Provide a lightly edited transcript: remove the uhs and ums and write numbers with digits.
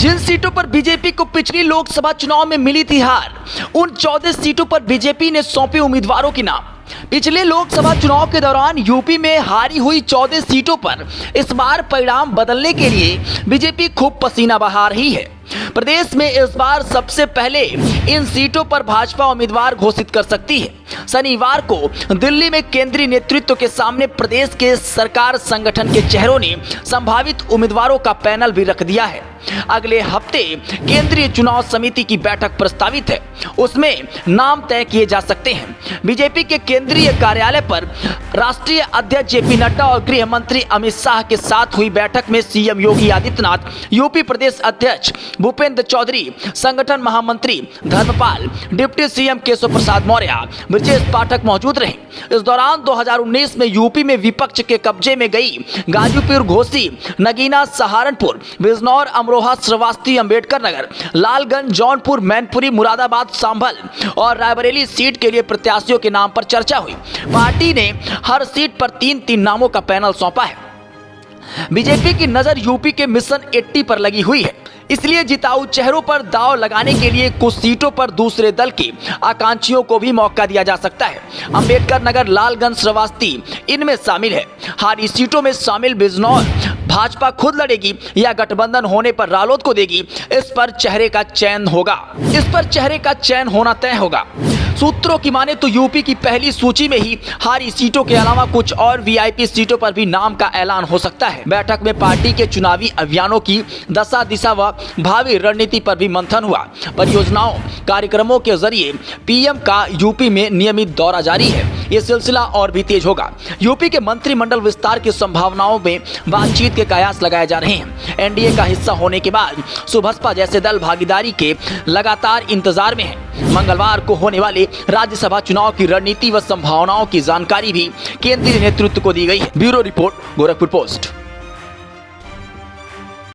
जिन सीटों पर बीजेपी को पिछली लोकसभा चुनाव में मिली थी हार, उन 14 सीटों पर बीजेपी ने सौंपे उम्मीदवारों के नाम। पिछले लोकसभा चुनाव के दौरान यूपी में हारी हुई 14 सीटों पर इस बार परिणाम बदलने के लिए बीजेपी खूब पसीना बहा रही है। प्रदेश में इस बार सबसे पहले इन सीटों पर भाजपा उम्मीदवार घोषित कर सकती है। शनिवार को दिल्ली में केंद्रीय नेतृत्व के सामने प्रदेश के सरकार संगठन के चेहरों ने संभावित उम्मीदवारों का पैनल भी रख दिया है। अगले हफ्ते केंद्रीय चुनाव समिति की बैठक प्रस्तावित है, उसमें नाम तय किए जा सकते हैं। बीजेपी के केंद्रीय कार्यालय पर राष्ट्रीय अध्यक्ष जेपी नड्डा और गृह मंत्री अमित शाह के साथ हुई बैठक में सीएम योगी आदित्यनाथ, यूपी प्रदेश अध्यक्ष भूपेंद्र चौधरी, संगठन महामंत्री धर्मपाल, डिप्टी सीएम केशव प्रसाद मौर्य, ब्रजेश पाठक मौजूद रहे। इस दौरान 2019 में यूपी में विपक्ष के कब्जे में गई गाजीपुर, घोसी, नगीना, सहारनपुर, बिजनौर, अमरोहा, श्रावस्ती, अंबेडकर नगर, लालगंज, जौनपुर, मैनपुरी, मुरादाबाद, संभल और रायबरेली सीट के लिए प्रत्याशियों के नाम पर चर्चा हुई। पार्टी ने हर सीट पर 3-3 नामों का पैनल सौंपा है। बीजेपी की नजर यूपी के मिशन 80 पर लगी हुई है, इसलिए जिताऊ चेहरों पर दांव लगाने के लिए कुछ सीटों पर दूसरे दल के आकांक्षियों को भी मौका दिया जा सकता है। अंबेडकर नगर, लालगंज, श्रावस्ती इनमें शामिल है। हारी सीटों में शामिल बिजनौर भाजपा खुद लड़ेगी या गठबंधन होने पर रालोद को देगी, इस पर चेहरे का चयन होना तय होगा। सूत्रों की माने तो यूपी की पहली सूची में ही हारी सीटों के अलावा कुछ और वीआईपी सीटों पर भी नाम का ऐलान हो सकता है। बैठक में पार्टी के चुनावी अभियानों की दशा दिशा व भावी रणनीति पर भी मंथन हुआ। परियोजनाओं, कार्यक्रमों के जरिए पीएम का यूपी में नियमित दौरा जारी है। ये सिलसिला और भी तेज होगा। यूपी के मंत्रिमंडल विस्तार की संभावनाओं में बातचीत के कयास लगाए जा रहे हैं। एनडीए का हिस्सा होने के बाद सुबसपा जैसे दल भागीदारी के लगातार इंतजार में है। मंगलवार को होने वाले राज्यसभा चुनाव की रणनीति व संभावनाओं की जानकारी भी केंद्रीय नेतृत्व को दी गई है। Bureau report, Gorakhpur post.